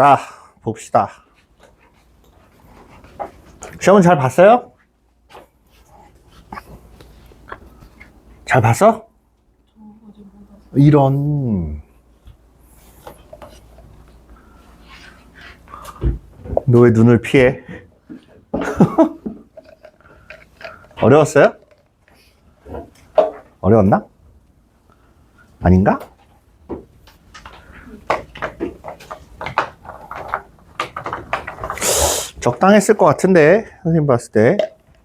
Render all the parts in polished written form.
자, 봅시다. 시험은 잘 봤어요? 잘 봤어? 이런. 너 왜 눈을 피해? 어려웠어요? 어려웠나? 아닌가? 적당했을 것 같은데, 선생님 봤을 때.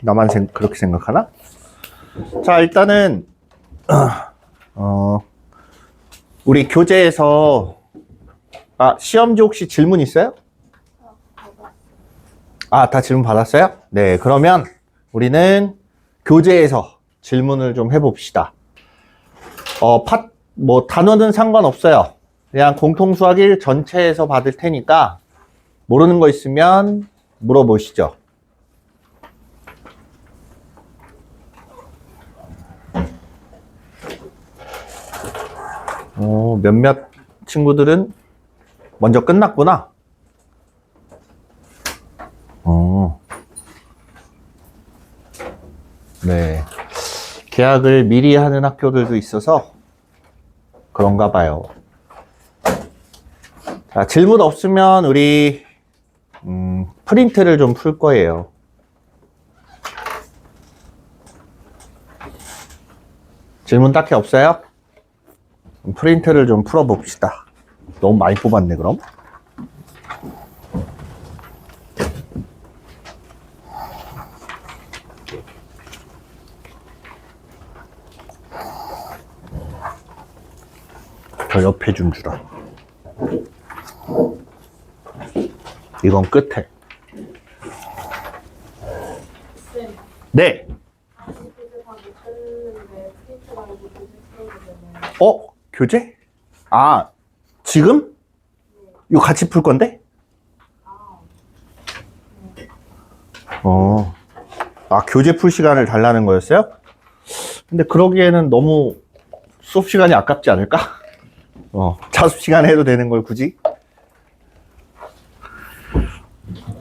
나만 그렇게 생각하나? 자, 일단은, 우리 교재에서, 시험지 혹시 질문 있어요? 다 질문 받았어요? 네, 그러면 우리는 교재에서 질문을 좀 해봅시다. 단어는 상관없어요. 그냥 공통수학 1 전체에서 받을 테니까 모르는 거 있으면 물어보시죠. 몇몇 친구들은 먼저 끝났구나. 네. 계약을 미리 하는 학교들도 있어서 그런가 봐요. 자, 질문 없으면 우리 프린트를 좀 풀 거예요. 질문 딱히 없어요? 프린트를 좀 풀어봅시다. 너무 많이 뽑았네, 그럼. 저 옆에 좀 주라. 이건 끝에. 네. 교재? 지금? 이거 같이 풀 건데? 교재 풀 시간을 달라는 거였어요? 근데 그러기에는 너무 수업 시간이 아깝지 않을까? 자습 시간에 해도 되는 걸 굳이?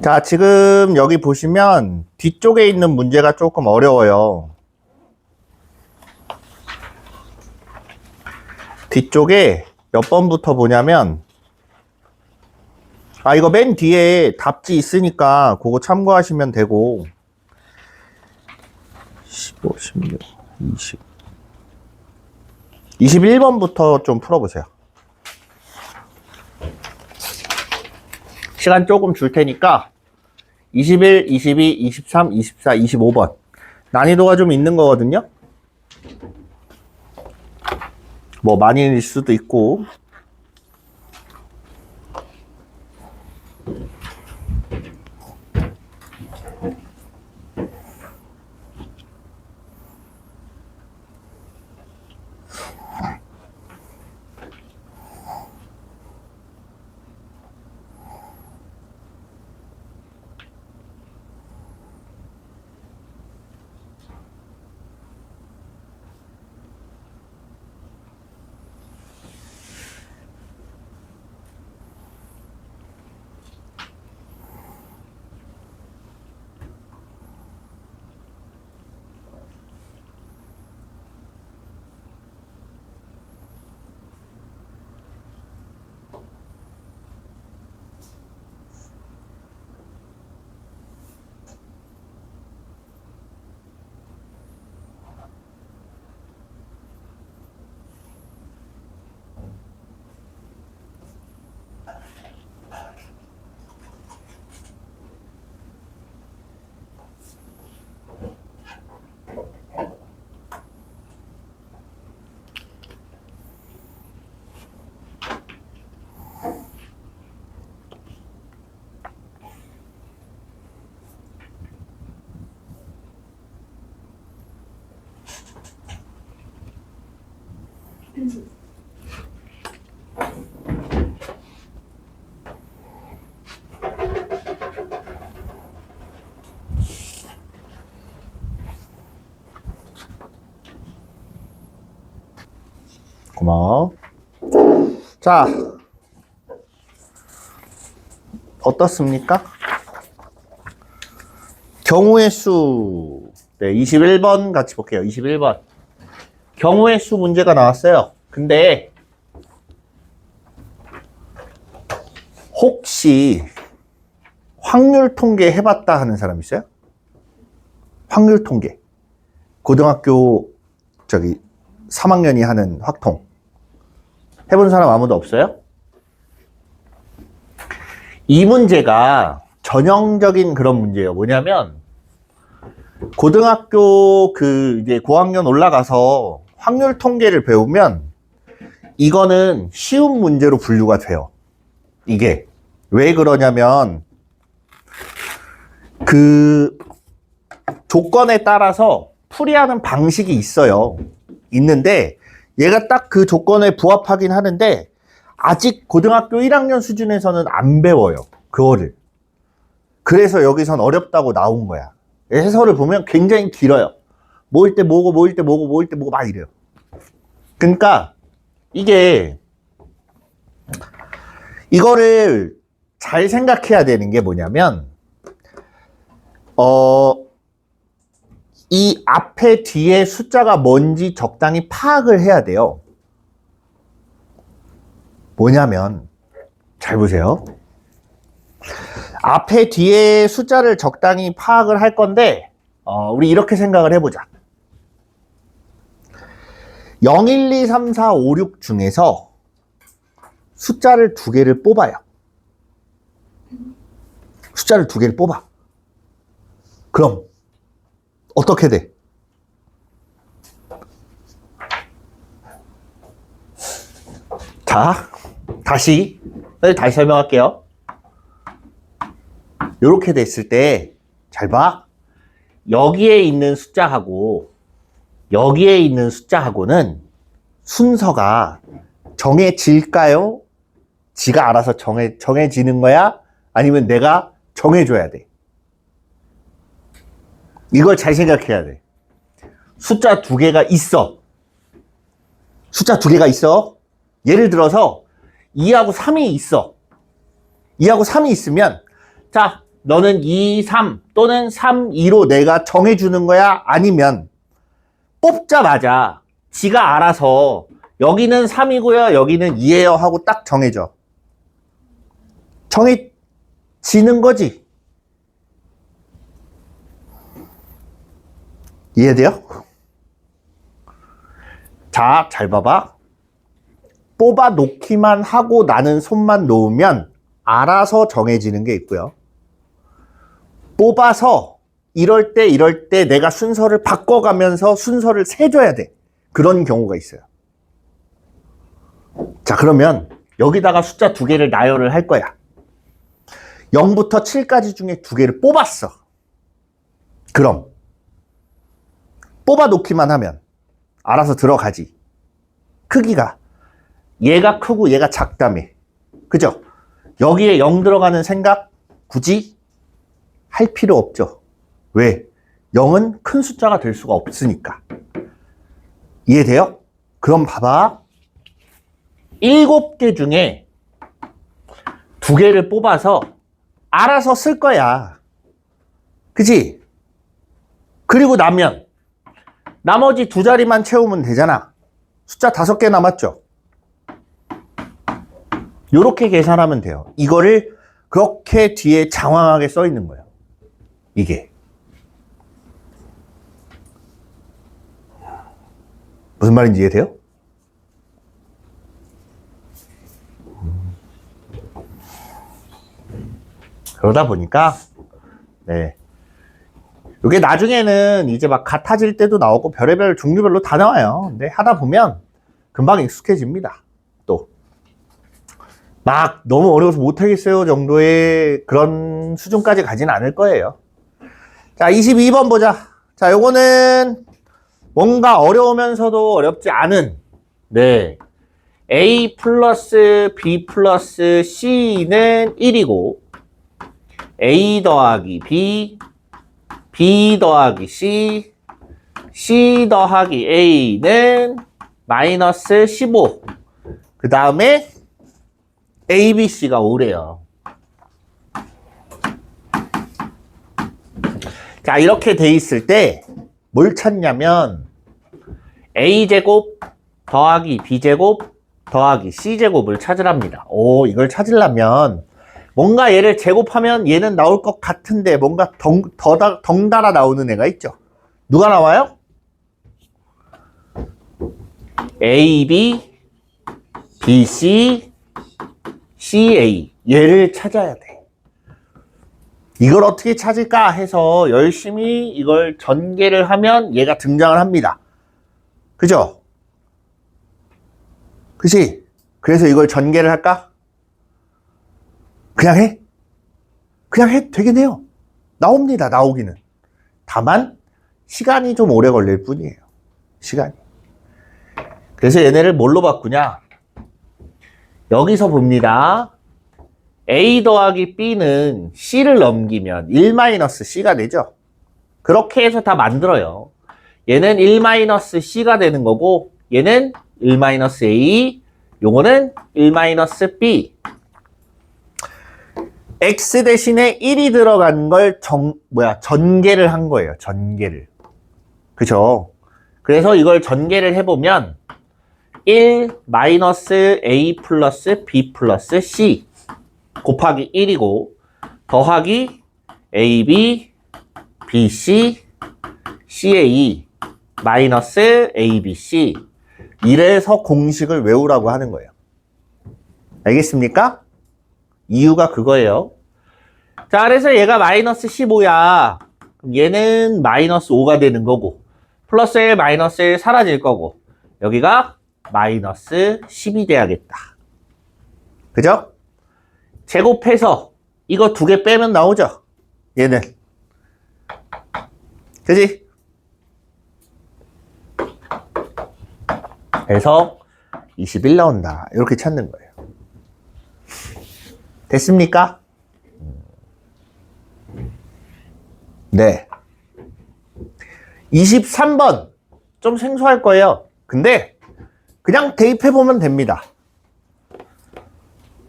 자, 지금 여기 보시면 뒤쪽에 있는 문제가 조금 어려워요. 뒤쪽에 몇 번부터 보냐면 이거 맨 뒤에 답지 있으니까 그거 참고하시면 되고 15, 16, 20 21번부터 좀 풀어보세요. 시간 조금 줄 테니까 21, 22, 23, 24, 25번 난이도가 좀 있는 거거든요. 뭐 많이일 수도 있고. 고마워. 자, 어떻습니까? 경우의 수. 네, 21번 같이 볼게요. 21번. 경우의 수 문제가 나왔어요. 근데 혹시 확률 통계 해봤다 하는 사람 있어요? 확률 통계. 고등학교 3학년이 하는 확통. 해본 사람 아무도 없어요? 이 문제가 전형적인 그런 문제예요. 뭐냐면 고등학교 이제 고학년 올라가서 확률 통계를 배우면 이거는 쉬운 문제로 분류가 돼요. 이게 왜 그러냐면 그 조건에 따라서 풀이하는 방식이 있어요. 있는데 얘가 딱 그 조건에 부합하긴 하는데 아직 고등학교 1학년 수준에서는 안 배워요. 그거를. 그래서 여기선 어렵다고 나온 거야. 해설을 보면 굉장히 길어요. 모일 때 뭐고 모일 때 뭐고 모일 때 뭐고 막 이래요. 그러니까 이거를 잘 생각해야 되는 게 뭐냐면 이 앞에 뒤에 숫자가 뭔지 적당히 파악을 해야 돼요. 뭐냐면 잘 보세요. 앞에 뒤에 숫자를 적당히 파악을 할 건데 우리 이렇게 생각을 해보자. 0, 1, 2, 3, 4, 5, 6 중에서 숫자를 2개를 뽑아요. 숫자를 2개를 뽑아. 그럼 어떻게 돼? 자, 다시 설명할게요. 이렇게 됐을 때 잘 봐. 여기에 있는 숫자하고 여기에 있는 숫자하고는 순서가 정해질까요? 지가 알아서 정해지는 거야? 아니면 내가 정해줘야 돼? 이걸 잘 생각해야 돼. 숫자 2개가 있어. 숫자 2개가 있어. 예를 들어서 2하고 3이 있어. 2하고 3이 있으면 자, 너는 2, 3 또는 3, 2로 내가 정해주는 거야? 아니면 뽑자마자 지가 알아서 여기는 3이고요, 여기는 2예요 하고 딱 정해져. 정해지는 거지. 이해돼요? 자, 잘 봐봐. 뽑아 놓기만 하고 나는 손만 놓으면 알아서 정해지는 게 있고요. 뽑아서 이럴 때 내가 순서를 바꿔가면서 순서를 세줘야 돼. 그런 경우가 있어요. 자, 그러면 여기다가 숫자 2개를 나열을 할 거야. 0부터 7까지 중에 2개를 뽑았어. 그럼 뽑아 놓기만 하면 알아서 들어가지. 크기가 얘가 크고 얘가 작다며. 그죠? 여기에 0 들어가는 생각 굳이 할 필요 없죠. 왜? 0은 큰 숫자가 될 수가 없으니까. 이해돼요? 그럼 봐봐. 7개 중에 2개를 뽑아서 알아서 쓸 거야. 그치? 그리고 나면 나머지 2자리만 채우면 되잖아. 숫자 5개 남았죠? 요렇게 계산하면 돼요. 이거를 그렇게 뒤에 장황하게 써 있는 거예요. 이게. 무슨 말인지 이해돼요? 그러다 보니까 네. 이게 나중에는 이제 막 같아질 때도 나오고 별의별 종류별로 다 나와요. 근데 하다 보면 금방 익숙해집니다. 또 막 너무 어려워서 못하겠어요 정도의 그런 수준까지 가지는 않을 거예요. 자, 22번 보자. 자, 요거는 뭔가 어려우면서도 어렵지 않은 네, A 플러스 B 플러스 C는 1이고 A 더하기 B, B 더하기 C, C 더하기 A는 마이너스 15. 그 다음에 A, B, C가 5래요. 자, 이렇게 돼 있을 때 뭘 찾냐면 a제곱 더하기 b제곱 더하기 c제곱을 찾으랍니다. 오, 이걸 찾으려면 뭔가 얘를 제곱하면 얘는 나올 것 같은데 뭔가 덩달아 나오는 애가 있죠. 누가 나와요? AB, BC, CA 얘를 찾아야 돼. 이걸 어떻게 찾을까 해서 열심히 이걸 전개를 하면 얘가 등장을 합니다. 그죠? 그치? 그래서 이걸 전개를 할까? 그냥 해? 그냥 해? 되긴 해요. 나옵니다. 나오기는. 다만 시간이 좀 오래 걸릴 뿐이에요. 시간이. 그래서 얘네를 뭘로 바꾸냐? 여기서 봅니다. A 더하기 B는 C를 넘기면 1-C가 되죠. 그렇게 해서 다 만들어요. 얘는 1-C가 되는 거고 얘는 1-A, 요거는 1-B. X 대신에 1이 들어간 걸 전개를 한 거예요. 전개를. 그죠? 그래서 이걸 전개를 해보면 1-A 플러스 B 플러스 C 곱하기 1이고 더하기 AB, BC, CA 마이너스 ABC 이래서 공식을 외우라고 하는 거예요. 알겠습니까? 이유가 그거예요. 자, 그래서 얘가 마이너스 15야. 그럼 얘는 마이너스 5가 되는 거고 플러스 1, 마이너스 1 사라질 거고 여기가 마이너스 10이 돼야겠다. 그죠? 제곱해서 이거 두 개 빼면 나오죠? 얘는. 그지? 그래서 21 나온다. 이렇게 찾는 거예요. 됐습니까? 네. 23번. 좀 생소할 거예요. 근데 그냥 대입해보면 됩니다.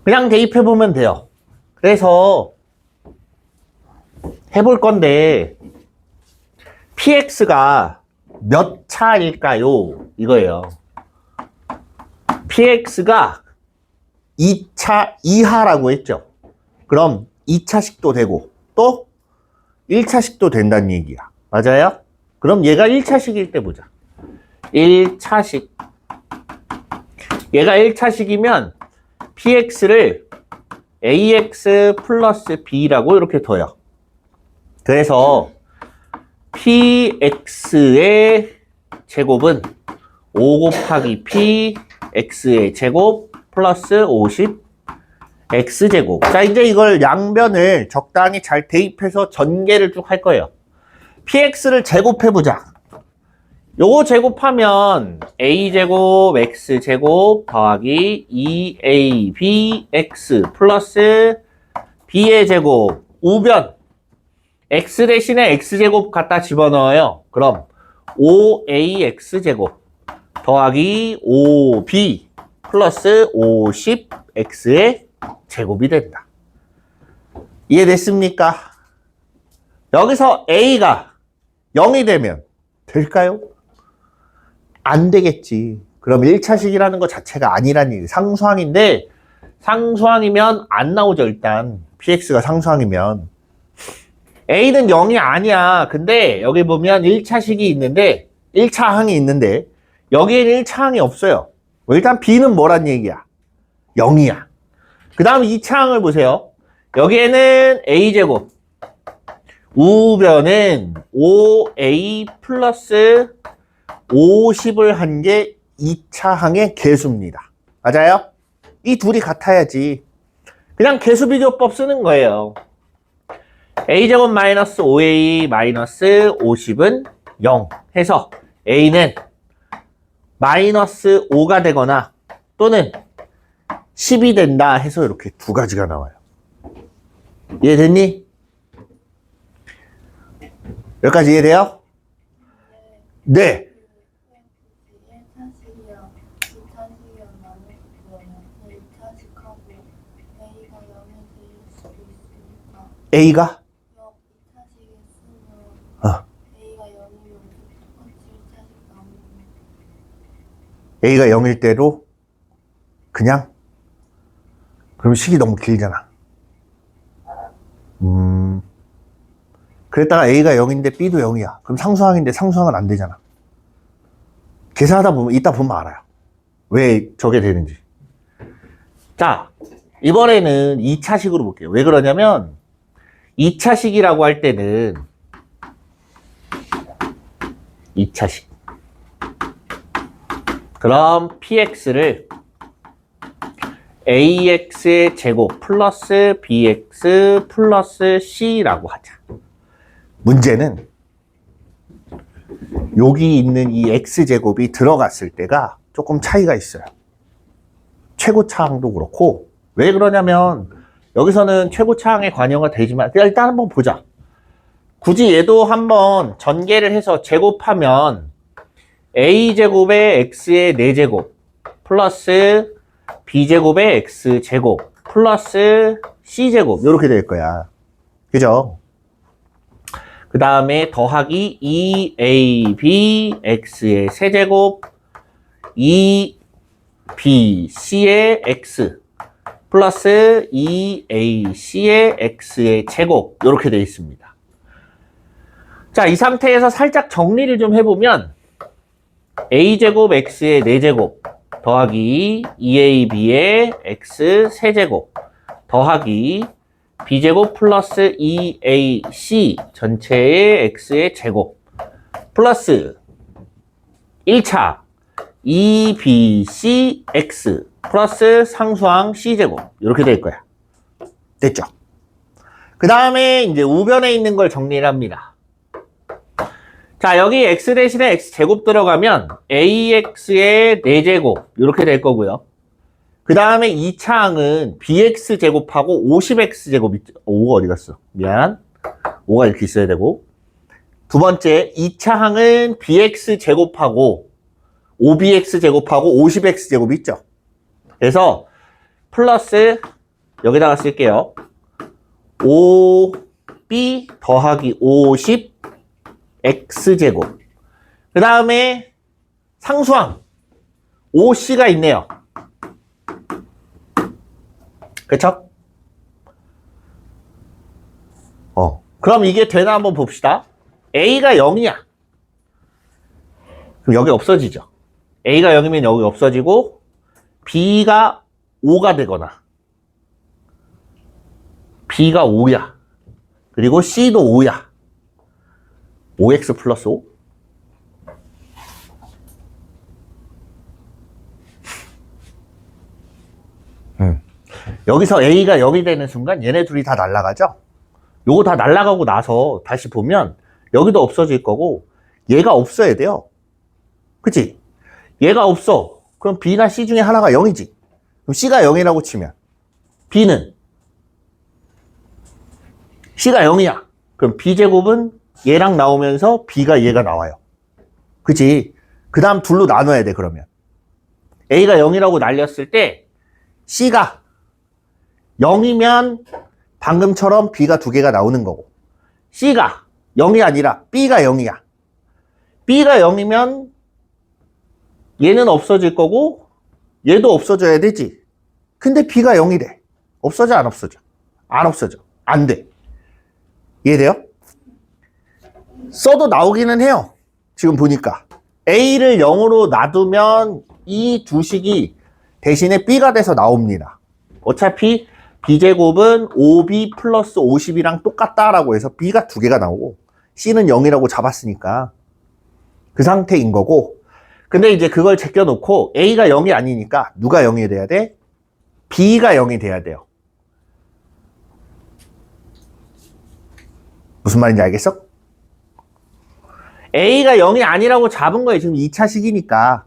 그냥 대입해보면 돼요. 그래서 해볼 건데 px가 몇 차일까요? 이거예요. px가 2차 이하라고 했죠. 그럼 2차식도 되고 또 1차식도 된다는 얘기야. 맞아요? 그럼 얘가 1차식일 때 보자. 1차식. 얘가 1차식이면 px를 ax 플러스 b라고 이렇게 둬요. 그래서 px의 제곱은 5 곱하기 px의 제곱 플러스 50 x제곱. 자, 이제 이걸 양변을 적당히 잘 대입해서 전개를 쭉 할 거예요. px를 제곱해보자. 요거 제곱하면 a제곱 x제곱 더하기 2abx 플러스 b의 제곱 우변 x 대신에 x제곱 갖다 집어넣어요. 그럼 5ax제곱 더하기 5b 플러스 50x의 제곱이 된다. 이해됐습니까? 여기서 a가 0이 되면 될까요? 안 되겠지. 그럼 1차식이라는 것 자체가 아니란 얘기. 상수항인데 상수항이면 안 나오죠. 일단 px가 상수항이면 a는 0이 아니야. 근데 여기 보면 1차식이 있는데 1차항이 있는데 여기에는 1차항이 없어요. 일단 b는 뭐란 얘기야? 0이야. 그 다음 2차항을 보세요. 여기에는 a제곱 우변은 5a 플러스 50을 한 게 2차항의 개수입니다. 맞아요? 이 둘이 같아야지. 그냥 개수비교법 쓰는 거예요. a제곱 마이너스 5a 마이너스 50은 0 해서 a는 마이너스 5가 되거나 또는 10이 된다 해서 이렇게 두 가지가 나와요. 이해됐니? 여기까지 이해돼요? 네. A가? A가 0일 때로 그냥? 그럼 식이 너무 길잖아. 그랬다가 A가 0인데 B도 0이야. 그럼 상수항인데 상수항은 안 되잖아. 계산하다 보면, 이따 보면 알아요. 왜 저게 되는지. 자, 이번에는 2차식으로 볼게요. 왜 그러냐면 2차식이라고 할 때는 2차식. 그럼 px를 ax의 제곱 플러스 bx 플러스 c라고 하자. 문제는 여기 있는 이 x제곱이 들어갔을 때가 조금 차이가 있어요. 최고차항도 그렇고. 왜 그러냐면 여기서는 최고차항에 관여가 되지만 일단 한번 보자. 굳이 얘도 한번 전개를 해서 제곱하면 a제곱에 x의 4제곱 플러스 b제곱에 x제곱 플러스 c제곱 이렇게 될 거야. 그죠? 그 다음에 더하기 2ab x의 세제곱 2bc의 x 플러스 2ac의 x의 제곱 이렇게 되어 있습니다. 자, 이 상태에서 살짝 정리를 좀 해보면 a제곱 x의 4제곱 더하기 2ab의 x 세제곱 더하기 b제곱 플러스 2ac 전체의 x의 제곱 플러스 1차 2bcx 플러스 상수항 c제곱 이렇게 될 거야. 됐죠? 그 다음에 이제 우변에 있는 걸 정리를 합니다. 자, 여기 x 대신에 x제곱 들어가면 ax의 4제곱 이렇게 될 거고요. 그 다음에 2차항은 bx제곱하고 50x제곱 있죠. 5가 어디 갔어? 미안. 5가 이렇게 있어야 되고. 두 번째 2차항은 bx제곱하고 5bx제곱하고 50x제곱 있죠. 그래서 플러스 여기다가 쓸게요. 5b 더하기 50x제곱. 그 다음에 상수항 5c가 있네요. 그쵸? 그럼 이게 되나 한번 봅시다. a가 0이야. 그럼 여기 없어지죠. a가 0이면 여기 없어지고 b가 5가 되거나 b가 5야. 그리고 c도 5야. 5x 플러스 5? 여기서 a가 0이 되는 순간 얘네 둘이 다 날아가죠? 요거 다 날아가고 나서 다시 보면 여기도 없어질 거고 얘가 없어야 돼요. 그치? 얘가 없어. 그럼 b나 c 중에 하나가 0이지. 그럼 c가 0이라고 치면 b는 c가 0이야. 그럼 b제곱은 얘랑 나오면서 b가 얘가 나와요. 그치? 그 다음 둘로 나눠야 돼. 그러면 a가 0이라고 날렸을 때 c가 0이면 방금처럼 b가 2개가 나오는 거고 c가 0이 아니라 b가 0이야. b가 0이면 얘는 없어질 거고 얘도 없어져야 되지. 근데 b가 0이래. 없어져 안 없어져? 안 없어져. 안 돼. 이해돼요? 써도 나오기는 해요. 지금 보니까 a를 0으로 놔두면 이 두 식이 대신에 b가 돼서 나옵니다. 어차피 b제곱은 5b 플러스 50이랑 똑같다라고 해서 b가 2개가 나오고 c는 0이라고 잡았으니까 그 상태인 거고. 근데 이제 그걸 제껴놓고 a가 0이 아니니까 누가 0이 돼야 돼? b가 0이 돼야 돼요. 무슨 말인지 알겠어? a가 0이 아니라고 잡은 거예요. 지금 2차식이니까.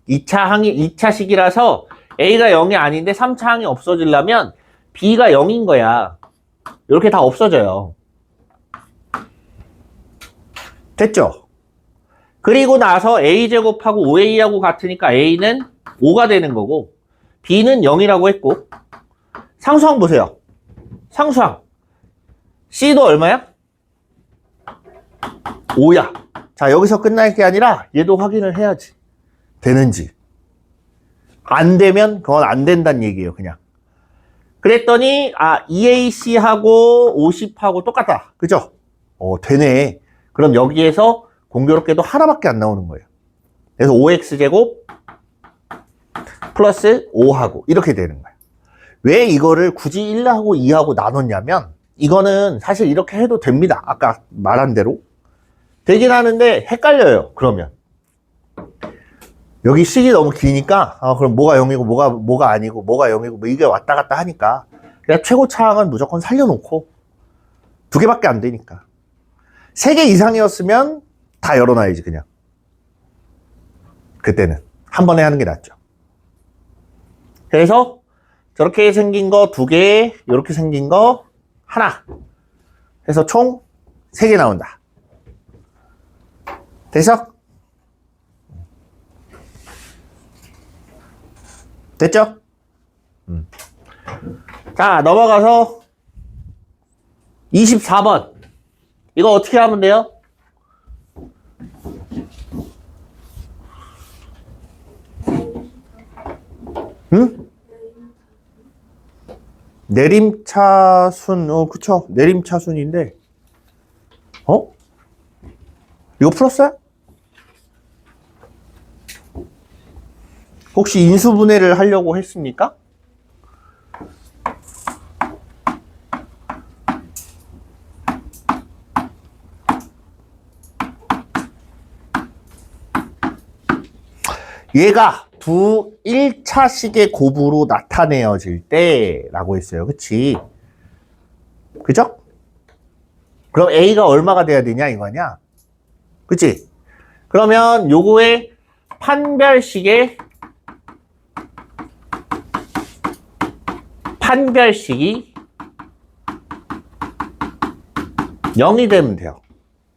2차식이라서 a가 0이 아닌데 3차항이 없어지려면 b가 0인 거야. 이렇게 다 없어져요. 됐죠? 그리고 나서 a제곱하고 5a하고 같으니까 a는 5가 되는 거고 b는 0이라고 했고 상수항 보세요. 상수항 c도 얼마야? 5야. 자, 여기서 끝날 게 아니라 얘도 확인을 해야지. 되는지. 안 되면 그건 안 된다는 얘기예요, 그냥. 그랬더니 2AC하고 50하고 똑같다. 그죠? 되네. 그럼 여기에서 공교롭게도 하나밖에 안 나오는 거예요. 그래서 5x제곱 플러스 5하고 이렇게 되는 거예요. 왜 이거를 굳이 1하고 2하고 나눴냐면 이거는 사실 이렇게 해도 됩니다. 아까 말한 대로. 되긴 하는데 헷갈려요. 그러면. 여기 식이 너무 기니까 그럼 뭐가 0이고 뭐가 아니고 뭐가 0이고 뭐 이게 왔다 갔다 하니까 그냥 최고차항은 무조건 살려놓고 2개밖에 안 되니까 3개 이상이었으면 다 열어놔야지 그냥. 그때는 한 번에 하는 게 낫죠. 그래서 저렇게 생긴 거 2개, 이렇게 생긴 거 하나 해서 총 3개 나온다. 됐어? 됐죠? 자, 넘어가서 24번. 이거 어떻게 하면 돼요? 응? 내림차순, 그쵸. 내림차순인데, 이거 풀었어요? 혹시 인수분해를 하려고 했습니까? 얘가 두 1차식의 곱으로 나타내어질 때 라고 했어요. 그치? 그죠? 그럼 A가 얼마가 돼야 되냐 이거냐? 그치? 그러면 요거의 판별식이 0이 되면 돼요.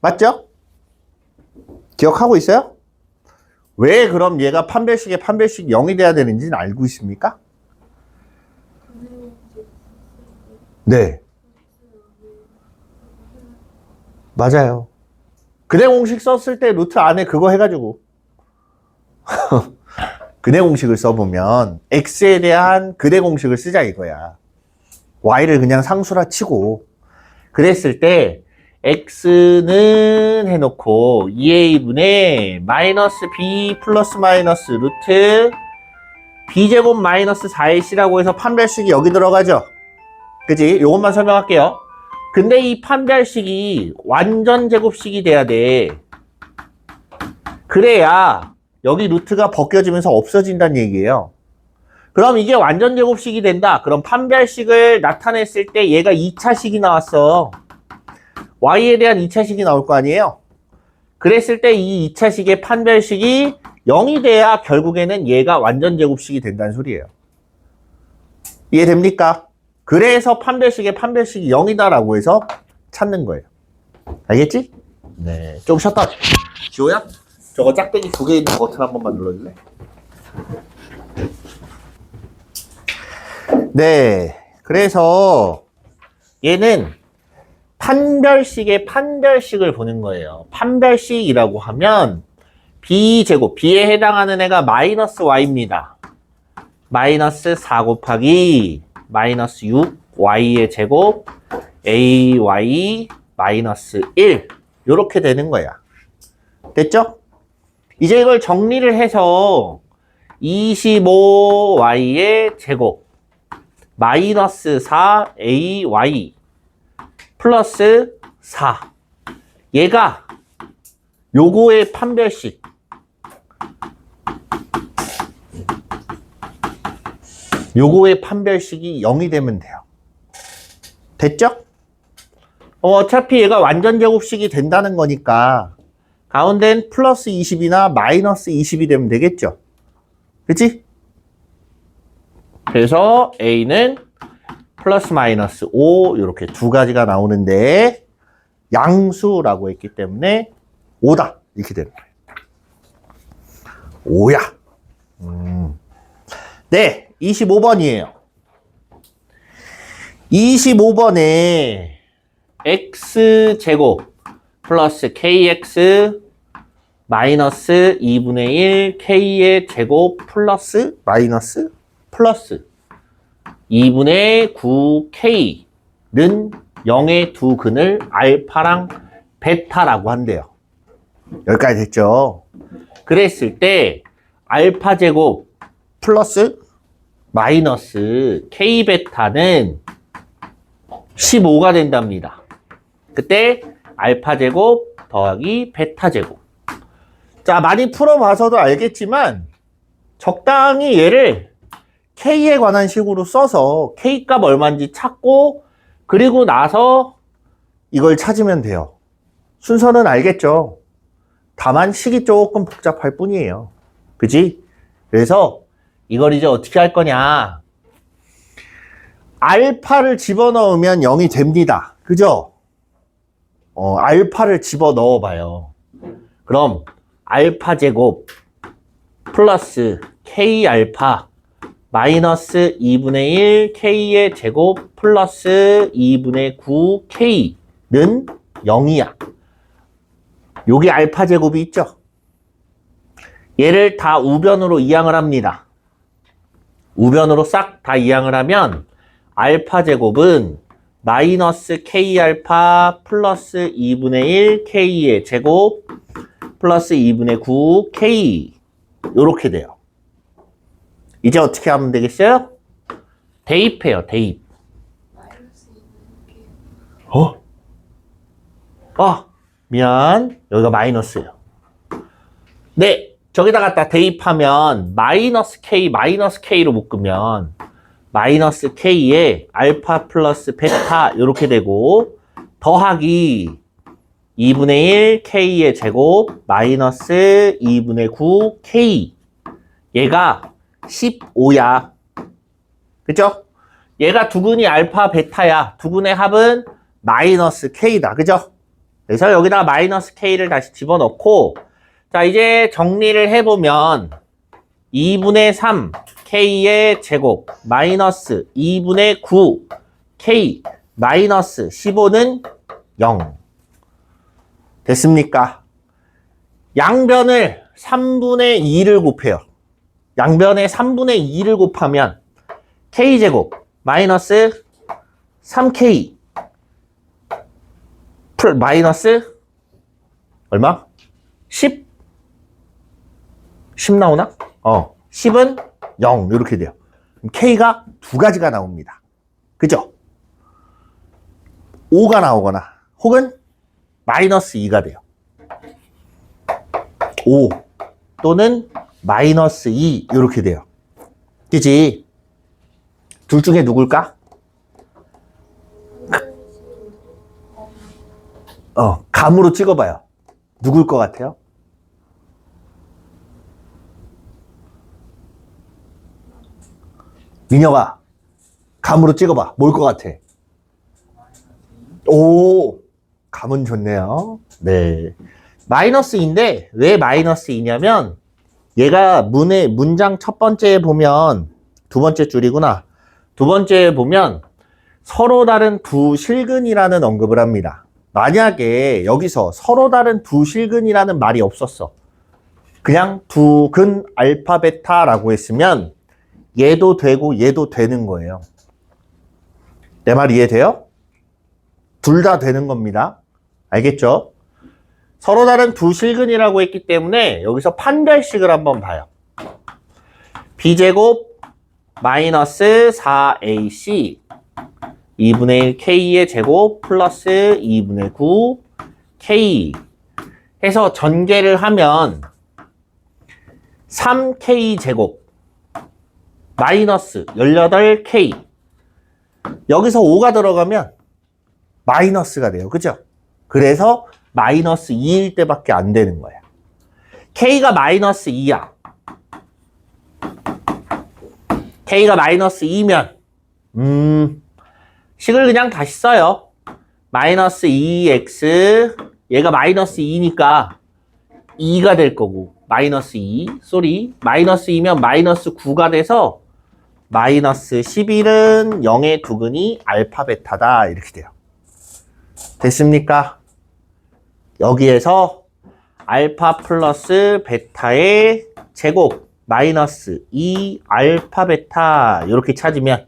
맞죠? 기억하고 있어요? 왜 그럼 얘가 판별식이 0이 돼야 되는지는 알고 있습니까? 네. 맞아요. 근해 공식 썼을 때 루트 안에 그거 해가지고 근해 공식을 써보면 x에 대한 근해 공식을 쓰자 이거야. y를 그냥 상수라 치고 그랬을 때 x는 해놓고 2a분의 마이너스 b 플러스 마이너스 루트 b제곱 마이너스 4ac라고 해서 판별식이 여기 들어가죠. 그치? 요것만 설명할게요. 근데 이 판별식이 완전 제곱식이 돼야 돼. 그래야 여기 루트가 벗겨지면서 없어진다는 얘기예요. 그럼 이게 완전 제곱식이 된다. 그럼 판별식을 나타냈을 때 얘가 2차식이 나왔어. y에 대한 2차식이 나올 거 아니에요? 그랬을 때 이 2차식의 판별식이 0이 돼야 결국에는 얘가 완전 제곱식이 된다는 소리예요. 이해됩니까? 그래서 판별식이 0이다라고 해서 찾는 거예요. 알겠지? 네. 좀 쉬었다. 지호야? 저거 짝대기 2개 있는 버튼 한 번만 눌러줄래? 네. 그래서 얘는 판별식의 판별식을 보는 거예요. 판별식이라고 하면 b제곱, b에 해당하는 애가 마이너스 y입니다. 마이너스 4 곱하기 마이너스 6y의 제곱 ay 마이너스 1 이렇게 되는 거야. 됐죠? 이제 이걸 정리를 해서 25y의 제곱 마이너스 4ay 플러스 4 얘가 요거의 판별식 요거의 판별식이 0이 되면 돼요. 됐죠? 어차피 얘가 완전 제곱식이 된다는 거니까 가운데는 플러스 20이나 마이너스 20이 되면 되겠죠? 그치? 그래서 A는 플러스 마이너스 5 이렇게 두 가지가 나오는데 양수라고 했기 때문에 5다 이렇게 되는 거예요. 5야. 네, 25번이에요. 25번에 x제곱 플러스 kx 마이너스 2분의 1 K의 제곱 플러스 마이너스 플러스 2분의 9K는 0의 두 근을 알파랑 베타라고 한대요. 여기까지 됐죠? 그랬을 때 알파 제곱 플러스 마이너스 K 베타는 15가 된답니다. 그때 알파 제곱 더하기 베타 제곱. 자, 많이 풀어봐서도 알겠지만 적당히 얘를 K에 관한 식으로 써서 K 값 얼마인지 찾고 그리고 나서 이걸 찾으면 돼요. 순서는 알겠죠? 다만 식이 조금 복잡할 뿐이에요. 그지? 그래서 이걸 이제 어떻게 할 거냐. 알파를 집어넣으면 0이 됩니다. 그죠? 알파를 집어넣어 봐요. 그럼 알파 제곱 플러스 K 알파 마이너스 2분의 1 K의 제곱 플러스 2분의 9 K는 0이야. 여기 알파 제곱이 있죠? 얘를 다 우변으로 이항을 합니다. 우변으로 싹 다 이항을 하면 알파 제곱은 마이너스 K 알파 플러스 2분의 1 K의 제곱 플러스 2분의 9 K 요렇게 돼요. 이제 어떻게 하면 되겠어요? 대입해요, 대입. 미안. 여기가 마이너스예요. 네, 저기다 갖다 대입하면 마이너스 K로 묶으면 마이너스 K에 알파 플러스 베타 이렇게 되고 더하기 2분의 1 K의 제곱 마이너스 2분의 9 K 얘가 15야. 그죠? 얘가 두근이 알파 베타야. 두근의 합은 마이너스 K다. 그죠? 그래서 여기다가 마이너스 K를 다시 집어넣고 자 이제 정리를 해보면 2분의 3 K의 제곱 마이너스 2분의 9 K 마이너스 15는 0 됐습니까? 양변을 3분의 2를 곱해요. 양변에 3분의 2를 곱하면 K제곱 마이너스 3K 마이너스 얼마? 10? 10 나오나? 10은 0 이렇게 돼요. 그럼 K가 두 가지가 나옵니다. 그죠? 5가 나오거나 혹은 마이너스 2가 돼요. 5 또는 마이너스 2 이렇게 돼요. 그치? 둘 중에 누굴까? 감으로 찍어봐요. 누굴 것 같아요? 민혁아, 감으로 찍어봐. 뭘 것 같아? 오, 감은 좋네요. 네. 마이너스 2인데, 왜 마이너스 2냐면, 얘가 문장 첫 번째에 보면, 두 번째 줄이구나. 두 번째에 보면, 서로 다른 두 실근이라는 언급을 합니다. 만약에 여기서 서로 다른 두 실근이라는 말이 없었어. 그냥 두 근 알파 베타라고 했으면 얘도 되고 얘도 되는 거예요. 내 말 이해돼요? 둘 다 되는 겁니다. 알겠죠? 서로 다른 두 실근이라고 했기 때문에 여기서 판별식을 한번 봐요. B제곱 마이너스 4AC 2분의 1 K의 제곱 플러스 2분의 9 K 해서 전개를 하면 3K 제곱 마이너스 18K 여기서 5가 들어가면 마이너스가 돼요. 그죠? 그래서 마이너스 2일 때밖에 안 되는 거야. K가 마이너스 2야. K가 마이너스 2면 식을 그냥 다시 써요. 마이너스 2x 얘가 마이너스 2니까 2가 될 거고 마이너스 2 마이너스 2면 마이너스 9가 돼서 마이너스 11은 0의 두근이 알파 베타다 이렇게 돼요. 됐습니까? 여기에서 알파 플러스 베타의 제곱 마이너스 2 알파 베타 이렇게 찾으면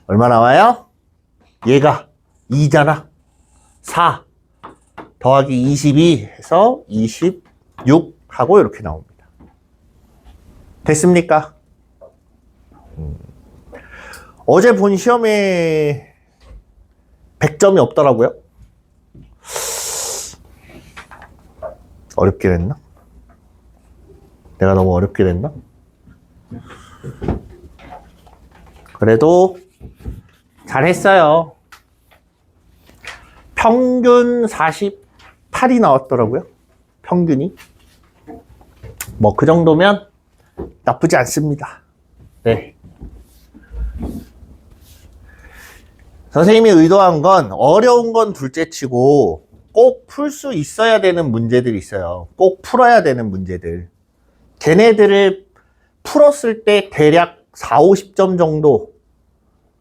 얼마 나와요? 얘가 2잖아. 4 더하기 22 해서 26 하고 이렇게 나옵니다. 됐습니까? 어제 본 시험에 100점이 없더라고요. 어렵게 됐나? 내가 너무 어렵게 됐나? 그래도 잘했어요. 평균 48이 나왔더라고요. 평균이. 뭐 그 정도면 나쁘지 않습니다. 네. 선생님이 의도한 건 어려운 건 둘째치고 꼭 풀 수 있어야 되는 문제들이 있어요. 꼭 풀어야 되는 문제들. 걔네들을 풀었을 때 대략 4, 50점 정도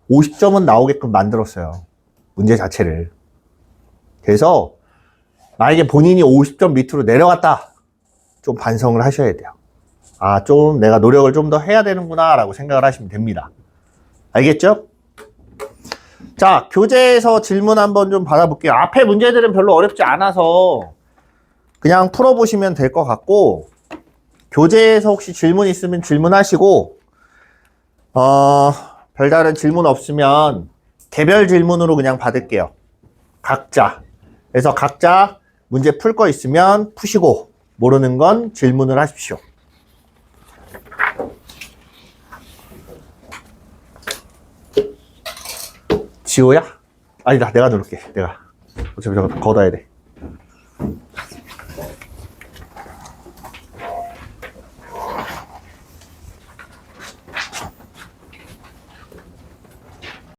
50점은 나오게끔 만들었어요. 문제 자체를. 그래서 만약에 본인이 50점 밑으로 내려갔다. 좀 반성을 하셔야 돼요. 아, 좀 내가 노력을 좀 더 해야 되는구나 라고 생각을 하시면 됩니다. 알겠죠? 자, 교재에서 질문 한번 좀 받아볼게요. 앞에 문제들은 별로 어렵지 않아서 그냥 풀어보시면 될 것 같고, 교재에서 혹시 질문 있으면 질문하시고, 별다른 질문 없으면 개별 질문으로 그냥 받을게요. 각자. 그래서 각자 문제 풀 거 있으면 푸시고, 모르는 건 질문을 하십시오. 지호야? 아니다, 내가 누를게. 내가. 어차피 저거 걷어야 돼.